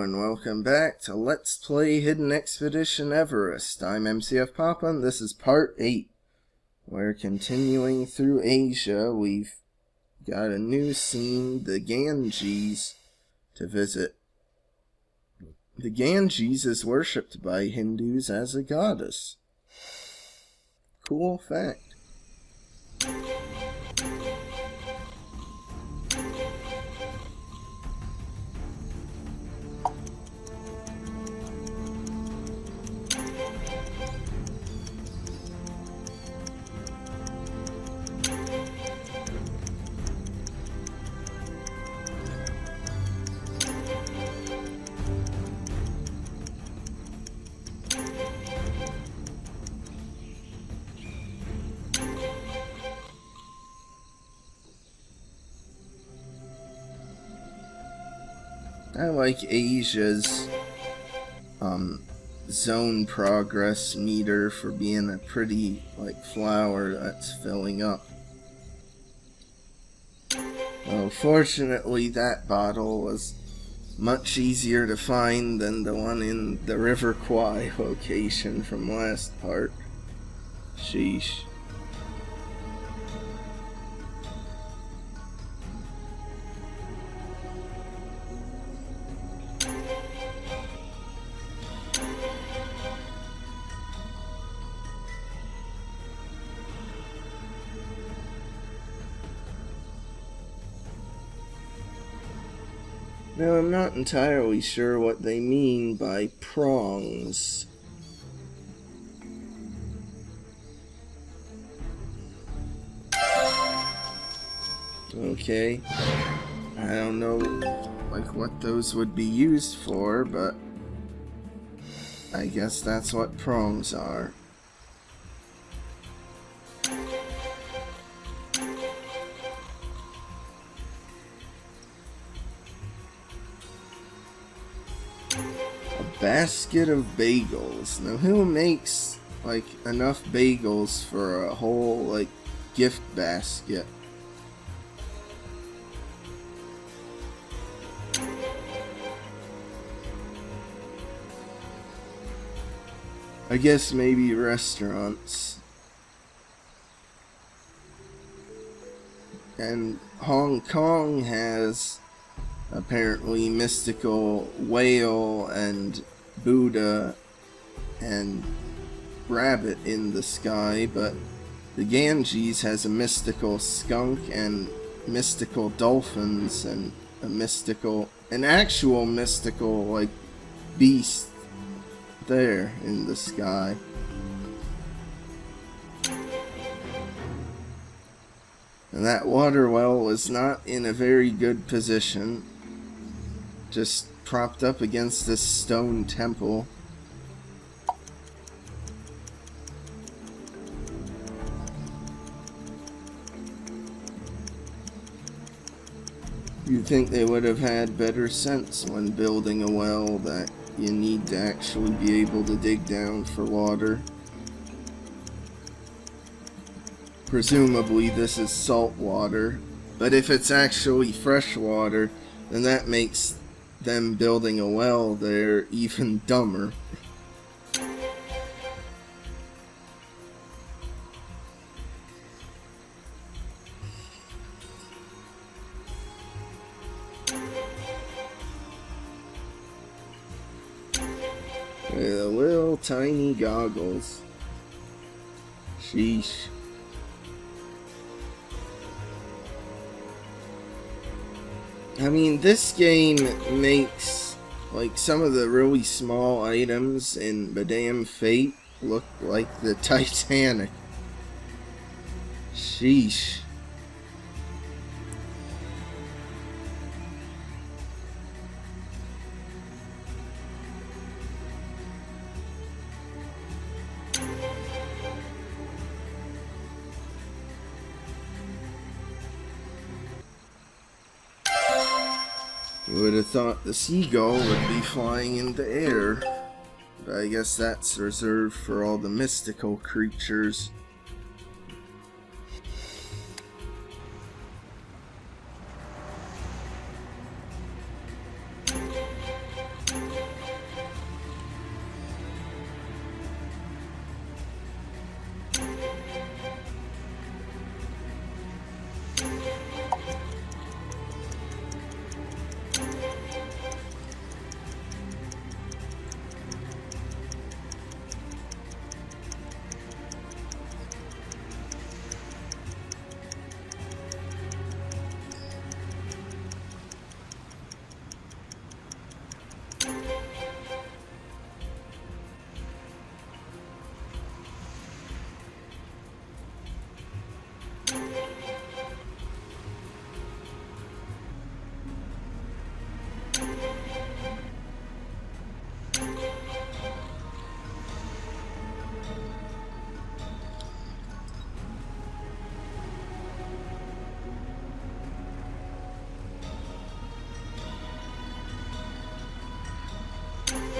and welcome back to Let's Play Hidden Expedition Everest. I'm MCFPapa and this is part 8. We're continuing through Asia. We've got a new scene, the Ganges, to visit. The Ganges is worshipped by Hindus as a goddess. Cool fact. I like Asia's zone progress meter for being a pretty flower that's filling up. Well, fortunately that bottle was much easier to find than the one in the River Kwai location from last part. Sheesh. Now, I'm not entirely sure what they mean by prongs. Okay. I don't know, what those would be used for, but I guess that's what prongs are. Basket of bagels. Now who makes enough bagels for a whole gift basket? I guess maybe restaurants. And Hong Kong has apparently mystical whale and Buddha and rabbit in the sky, but the Ganges has a mystical skunk and mystical dolphins and an actual mystical beast there in the sky. And that water well was not in a very good position, just propped up against this stone temple. You'd think they would have had better sense when building a well that you need to actually be able to dig down for water. Presumably this is salt water, but if it's actually fresh water, then that makes them building a well there even dumber. The little tiny goggles. Sheesh. I mean, this game makes some of the really small items in Madame Fate look like the Titanic. Sheesh. You would have thought the seagull would be flying in the air, but I guess that's reserved for all the mystical creatures.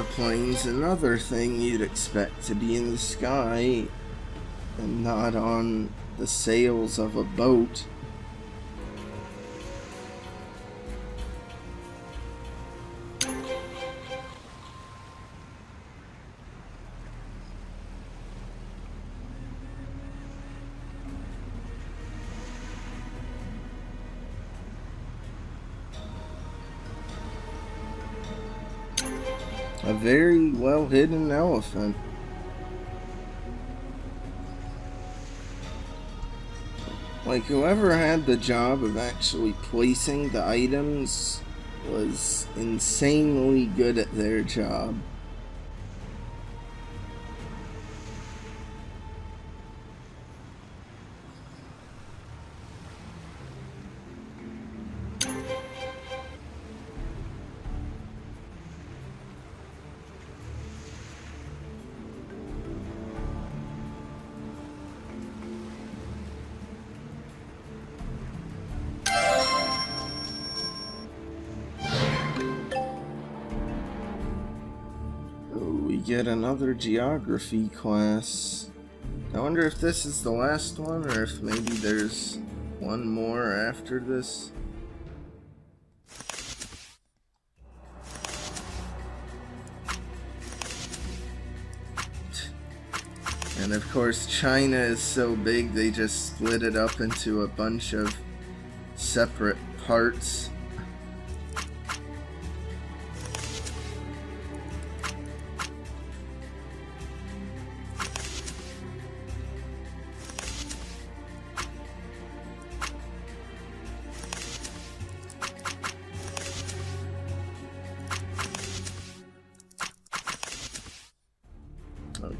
The plane's another thing you'd expect to be in the sky and not on the sails of a boat. A very well hidden elephant. Like, whoever had the job of actually placing the items was insanely good at their job. We get another geography class. I wonder if this is the last one, or if maybe there's one more after this. And of course, China is so big, they just split it up into a bunch of separate parts.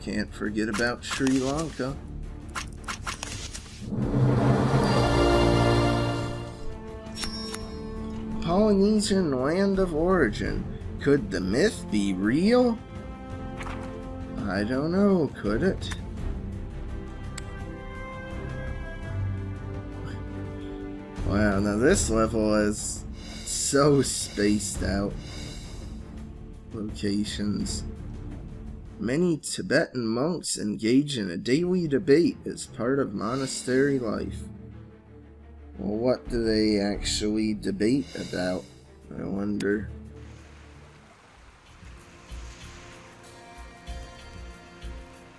Can't forget about Sri Lanka. Polynesian land of origin. Could the myth be real? I don't know, could it? Wow, now this level is so spaced out. Locations. Many Tibetan monks engage in a daily debate as part of monastery life. Well, what do they actually debate about, I wonder?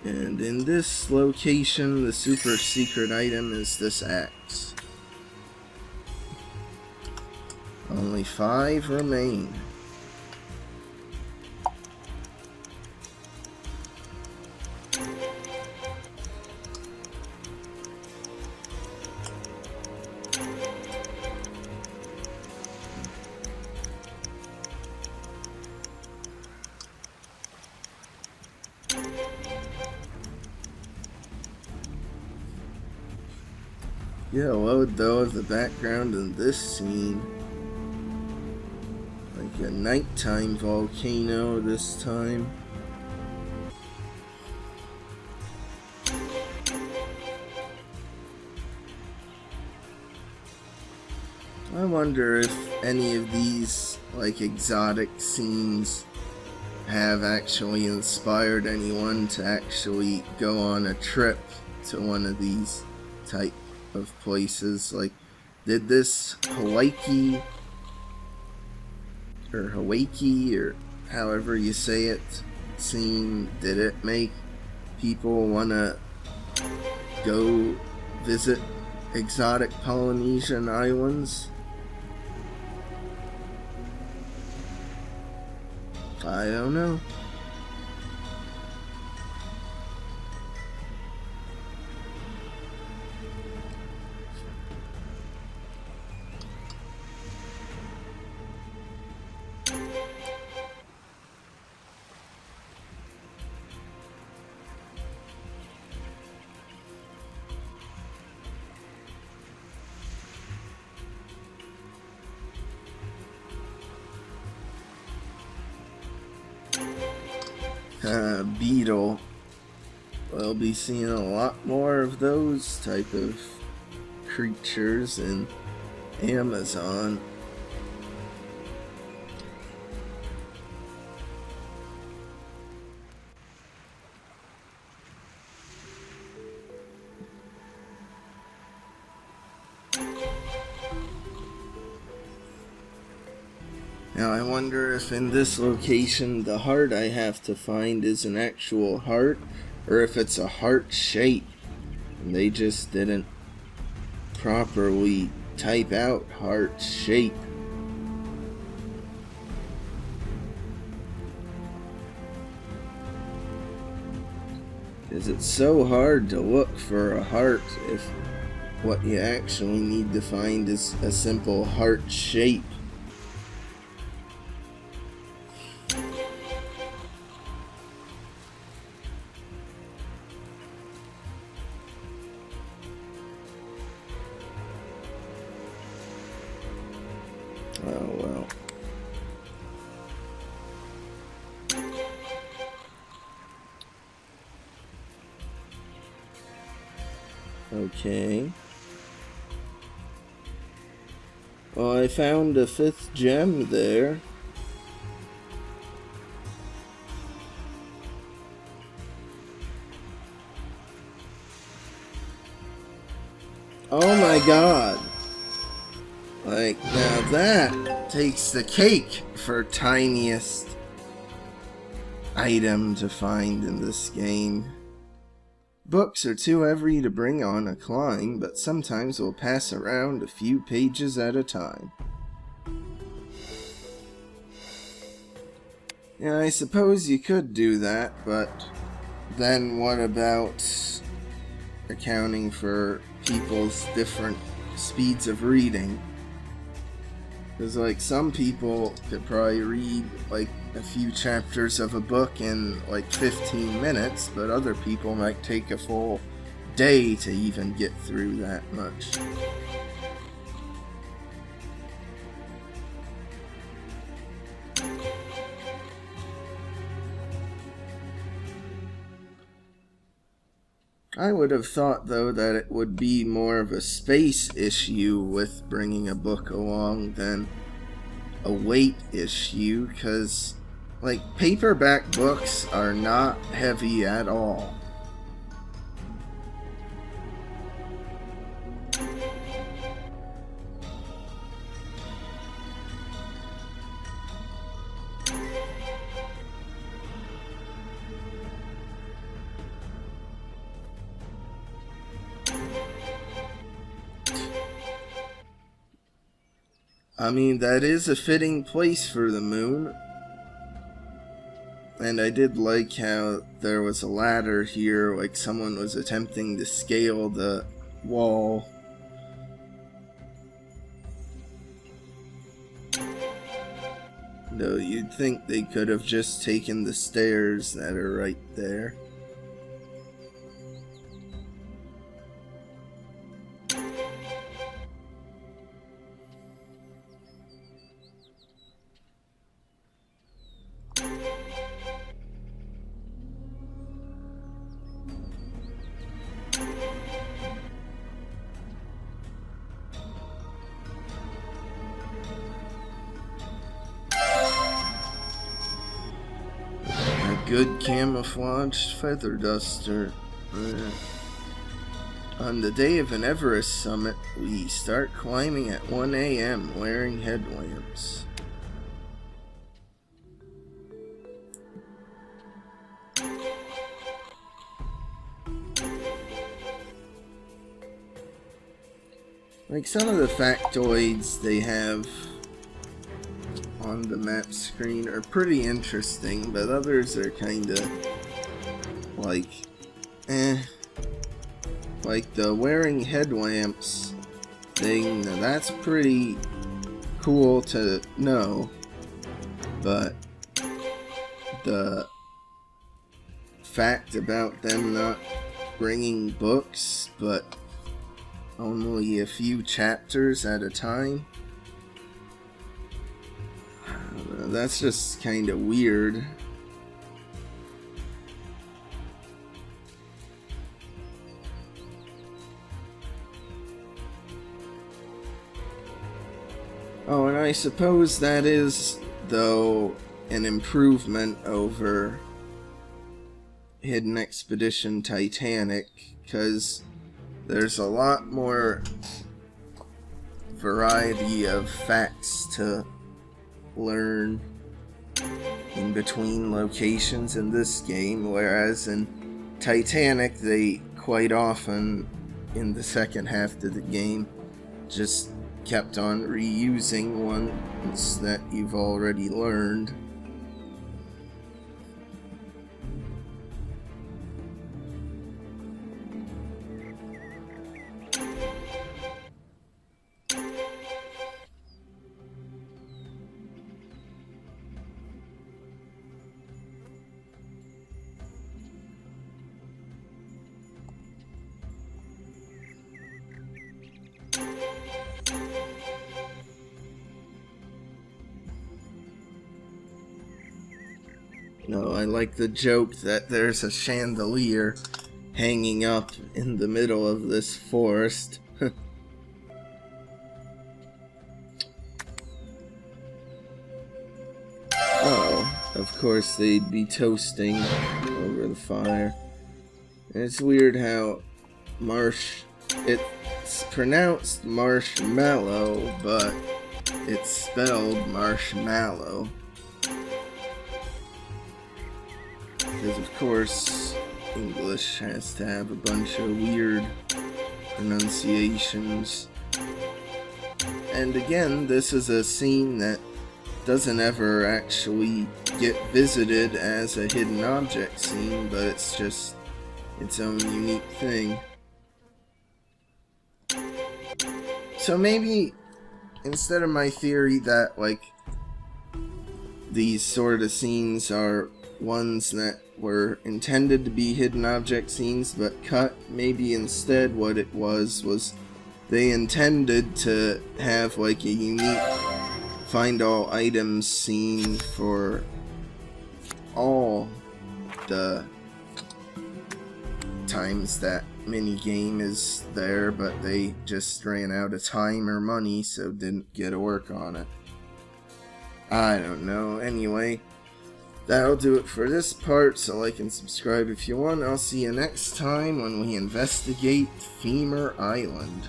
And in this location, the super secret item is this axe. Only 5 remain. Yeah, load though of the background in this scene. Like a nighttime volcano this time. I wonder if any of these like exotic scenes have actually inspired anyone to actually go on a trip to one of these type of places. Like, did this Hawaii or however you say it scene, did it make people wanna go visit exotic Polynesian islands? I don't know. Beetle. We'll be seeing a lot more of those type of creatures in Amazon. Now I wonder if in this location the heart I have to find is an actual heart, or if it's a heart shape. And they just didn't properly type out heart shape. Because it's so hard to look for a heart if what you actually need to find is a simple heart shape. Oh well. Okay. Well, I found a 5th gem there. Oh my god. Like, now that takes the cake for tiniest item to find in this game. Books are too heavy to bring on a climb, but sometimes we'll pass around a few pages at a time. Yeah, I suppose you could do that, but then what about accounting for people's different speeds of reading? Because, like, some people could probably read, like, a few chapters of a book in, like, 15 minutes, but other people might take a full day to even get through that much. I would have thought, though, that it would be more of a space issue with bringing a book along than a weight issue, because, like, paperback books are not heavy at all. I mean, that is a fitting place for the moon. And I did like how there was a ladder here, like someone was attempting to scale the wall. Though you'd think they could have just taken the stairs that are right there. Good camouflaged feather duster. On the day of an Everest summit, we start climbing at 1 a.m. wearing headlamps. Like, some of the factoids they have on the map screen are pretty interesting, but others are kinda like, like the wearing headlamps thing, that's pretty cool to know, but the fact about them not bringing books, but only a few chapters at a time, that's just kind of weird. Oh, and I suppose that is, though, an improvement over Hidden Expedition Titanic, because there's a lot more variety of facts to learn in between locations in this game, whereas in Titanic they quite often in the second half of the game just kept on reusing ones that you've already learned. No, I like the joke that there's a chandelier hanging up in the middle of this forest. Oh, of course they'd be toasting over the fire. And it's weird how it's pronounced marshmallow, but it's spelled marshmallow. Because of course English has to have a bunch of weird pronunciations. And again, this is a scene that doesn't ever actually get visited as a hidden object scene, but it's just its own unique thing. So maybe instead of my theory that like these sort of scenes are ones that were intended to be hidden object scenes but cut, maybe instead what it was they intended to have like a unique find all items scene for all the times that mini game is there, but they just ran out of time or money, so didn't get to work on it. I don't know. Anyway, that'll do it for this part, so like and subscribe if you want. I'll see you next time when we investigate Femur Island.